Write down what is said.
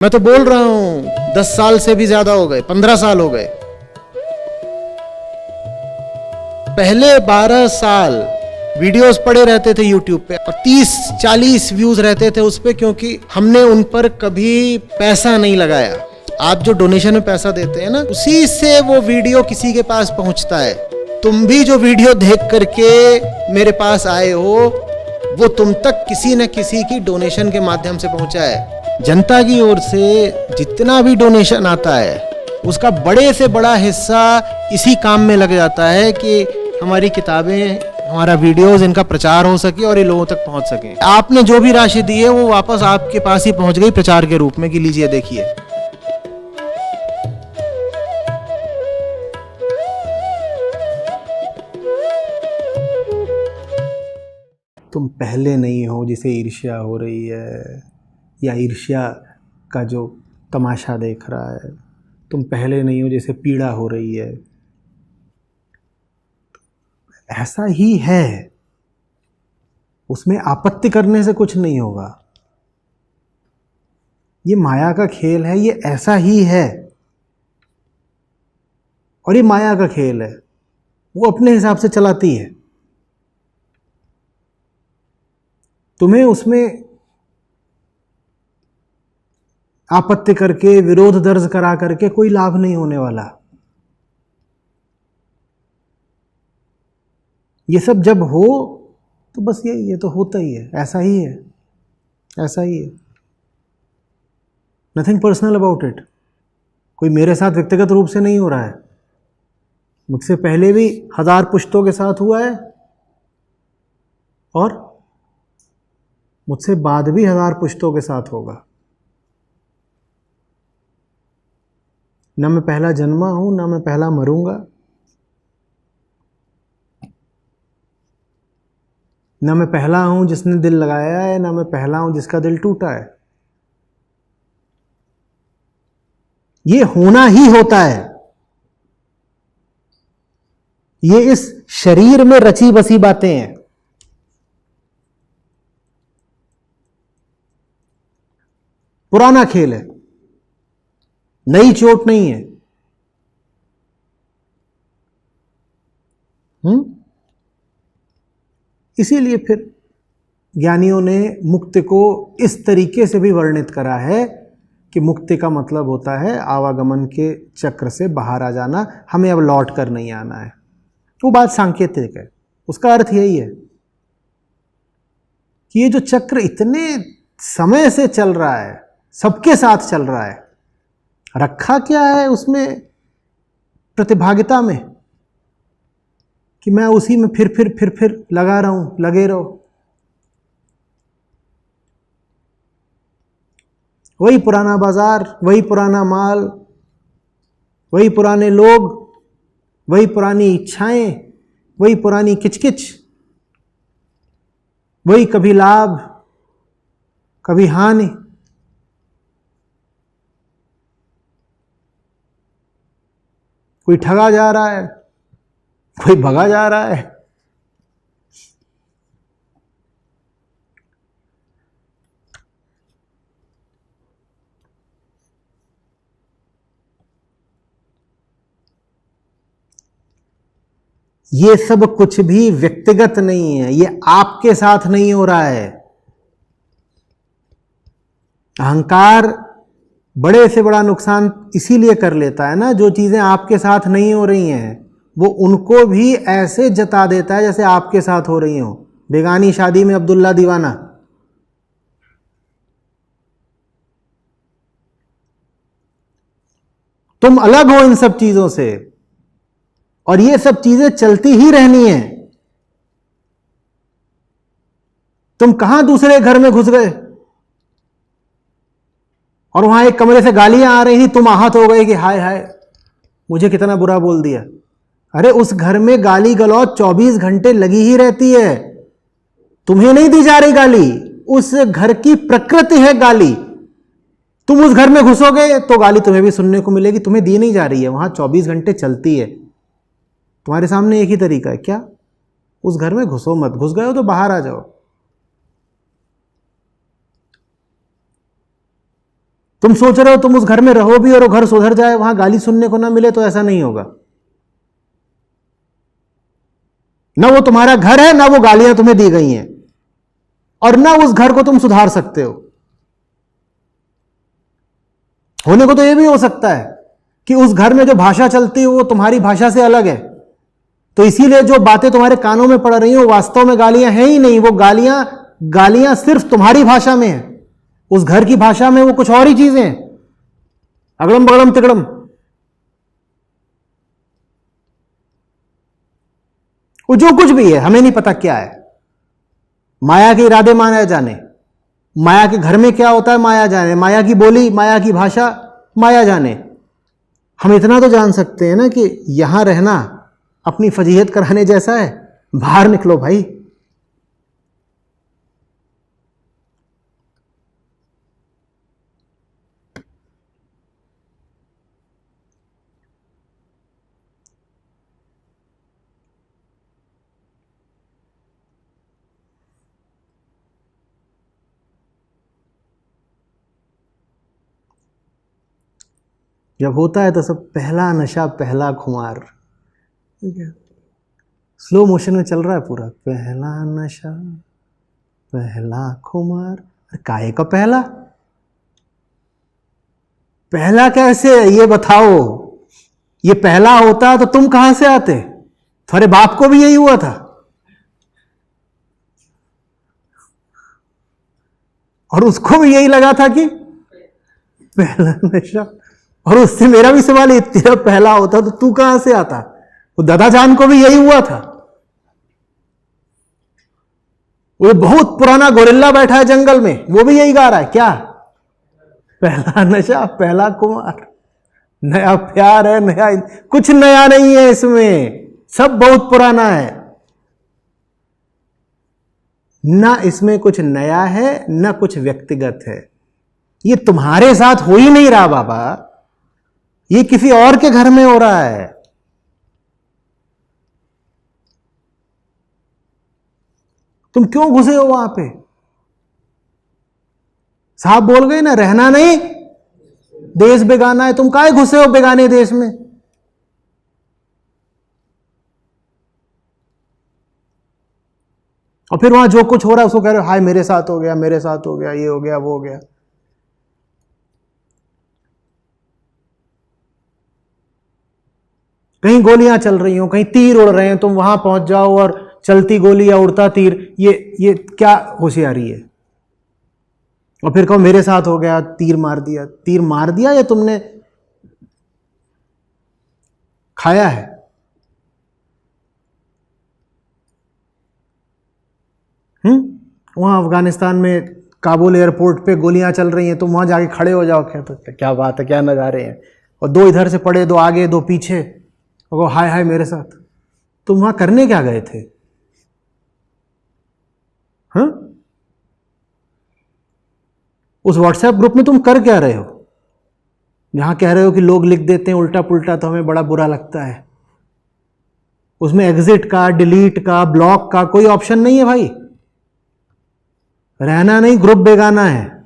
मैं तो बोल रहा हूं 10 साल से भी ज्यादा हो गए, 15 साल हो गए। पहले 12 साल वीडियोस पड़े रहते थे यूट्यूब पे और 30-40 व्यूज रहते थे उस पे, क्योंकि हमने उन पर कभी पैसा नहीं लगाया। आप जो डोनेशन में पैसा देते हैं ना, उसी से वो वीडियो किसी के पास पहुंचता है। तुम भी जो वीडियो देख करके मेरे पास आए हो, वो तुम तक किसी न किसी की डोनेशन के माध्यम से पहुंचा है। जनता की ओर से जितना भी डोनेशन आता है, उसका बड़े से बड़ा हिस्सा इसी काम में लग जाता है कि हमारी किताबें, हमारा वीडियोस, इनका प्रचार हो सके और ये लोगों तक पहुंच सके। आपने जो भी राशि दी है वो वापस आपके पास ही पहुंच गई प्रचार के रूप में कि लीजिए देखिए। तुम पहले नहीं हो जिसे ईर्ष्या हो रही है या ईर्ष्या का जो तमाशा देख रहा है। तुम पहले नहीं हो जिसे पीड़ा हो रही है। ऐसा ही है, उसमें आपत्ति करने से कुछ नहीं होगा। ये माया का खेल है, ये ऐसा ही है। और ये माया का खेल है, वो अपने हिसाब से चलाती है। तुम्हें उसमें आपत्ति करके, विरोध दर्ज करा करके कोई लाभ नहीं होने वाला। ये सब जब हो तो बस ये तो होता ही है, ऐसा ही है, ऐसा ही है। Nothing personal about it. कोई मेरे साथ व्यक्तिगत रूप से नहीं हो रहा है। मुझसे पहले भी 1000 पुश्तों के साथ हुआ है और मुझसे बाद भी 1000 पुश्तों के साथ होगा। ना मैं पहला जन्मा हूं, ना मैं पहला मरूंगा, ना मैं पहला हूं जिसने दिल लगाया है, ना मैं पहला हूं जिसका दिल टूटा है। ये होना ही होता है। ये इस शरीर में रची बसी बातें हैं। पुराना खेल है, नई चोट नहीं है। इसीलिए फिर ज्ञानियों ने मुक्ति को इस तरीके से भी वर्णित करा है कि मुक्ति का मतलब होता है आवागमन के चक्र से बाहर आ जाना, हमें अब लौट कर नहीं आना है। वो बात सांकेतिक है, उसका अर्थ यही है कि ये जो चक्र इतने समय से चल रहा है, सबके साथ चल रहा है, रखा क्या है उसमें प्रतिभागिता में कि मैं उसी में फिर लगा रहा हूं, लगे रहो। वही पुराना बाजार, वही पुराना माल, वही पुराने लोग, वही पुरानी इच्छाएं, वही पुरानी किचकिच, वही कभी लाभ कभी हानि। कोई ठगा जा रहा है, कोई भगा जा रहा है। ये सब कुछ भी व्यक्तिगत नहीं है, ये आपके साथ नहीं हो रहा है। अहंकार बड़े से बड़ा नुकसान इसीलिए कर लेता है ना, जो चीजें आपके साथ नहीं हो रही हैं वो उनको भी ऐसे जता देता है जैसे आपके साथ हो रही हो। बेगानी शादी में अब्दुल्ला दीवाना, तुम अलग हो इन सब चीजों से और ये सब चीजें चलती ही रहनी है। तुम कहां दूसरे घर में घुस गए और वहां एक कमरे से गालियां आ रही थी, तुम आहत हो गए कि हाय हाय मुझे कितना बुरा बोल दिया। अरे उस घर में गाली गलौज 24 घंटे लगी ही रहती है। तुम्हें नहीं दी जा रही गाली, उस घर की प्रकृति है गाली। तुम उस घर में घुसोगे तो गाली तुम्हें भी सुनने को मिलेगी। तुम्हें दी नहीं जा रही है, वहां 24 घंटे चलती है। तुम्हारे सामने एक ही तरीका है, क्या? उस घर में घुसो मत, घुस गए हो तो बाहर आ जाओ। तुम सोच रहे हो तुम उस घर में रहो भी और वो घर सुधर जाए, वहां गाली सुनने को ना मिले, तो ऐसा नहीं होगा। ना वो तुम्हारा घर है, ना वो गालियां तुम्हें दी गई हैं, और ना उस घर को तुम सुधार सकते हो। होने को तो यह भी हो सकता है कि उस घर में जो भाषा चलती है वो तुम्हारी भाषा से अलग है, तो इसीलिए जो बातें तुम्हारे कानों में पड़ रही हैं वो वास्तव में गालियां हैं ही नहीं, वो गालियां सिर्फ तुम्हारी भाषा में है। उस घर की भाषा में वो कुछ और ही चीजें हैं, अगड़म बगड़म तिगड़म। वो जो कुछ भी है हमें नहीं पता क्या है। माया के इरादे माया जाने, माया के घर में क्या होता है माया जाने, माया की बोली, माया की भाषा माया जाने। हम इतना तो जान सकते हैं ना कि यहां रहना अपनी फजीहत कराने जैसा है, बाहर निकलो भाई। जब होता है तो सब पहला नशा पहला खुमार, ठीक है, स्लो मोशन में चल रहा है पूरा, पहला नशा पहला खुमार। अरे काहे का पहला? पहला कैसे है ये बताओ? ये पहला होता तो तुम कहां से आते? तुम्हारे बाप को भी यही हुआ था, और उसको भी यही लगा था कि पहला नशा। और उससे मेरा भी सवाल है, तेरा पहला होता तो तू कहां से आता? वो दादा जान को भी यही हुआ था। वो बहुत पुराना गोरिल्ला बैठा है जंगल में, वो भी यही गा रहा है, क्या? पहला नशा पहला कुमार, नया प्यार है नया, कुछ नया नहीं है इसमें, सब बहुत पुराना है। ना इसमें कुछ नया है ना कुछ व्यक्तिगत है। ये तुम्हारे साथ हो ही नहीं रहा बाबा, ये किसी और के घर में हो रहा है। तुम क्यों घुसे हो वहां पे? साहब बोल गए ना, रहना नहीं देश बेगाना है। तुम काहे घुसे हो बेगाने देश में? और फिर वहां जो कुछ हो रहा है उसको कह रहे हो हाय मेरे साथ हो गया, मेरे साथ हो गया, ये हो गया वो हो गया। कहीं गोलियां चल रही हो, कहीं तीर उड़ रहे हैं, तुम वहां पहुंच जाओ और चलती गोली या उड़ता तीर, ये क्या होशियारी है? और फिर कहो मेरे साथ हो गया, तीर मार दिया। तीर मार दिया या तुमने खाया है? वहां अफगानिस्तान में काबुल एयरपोर्ट पे गोलियां चल रही हैं, तुम वहां जाके खड़े हो जाओ, क्या बात है, क्या नजारे हैं, और दो इधर से पड़े, दो आगे दो पीछे, वो हाय हाय मेरे साथ। तुम वहां करने क्या गए थे? हाँ, उस व्हाट्सएप ग्रुप में तुम कर क्या रहे हो, जहां कह रहे हो कि लोग लिख देते हैं उल्टा पुल्टा तो हमें बड़ा बुरा लगता है? उसमें एग्जिट का, डिलीट का, ब्लॉक का कोई ऑप्शन नहीं है भाई। रहना नहीं, ग्रुप बेगाना है।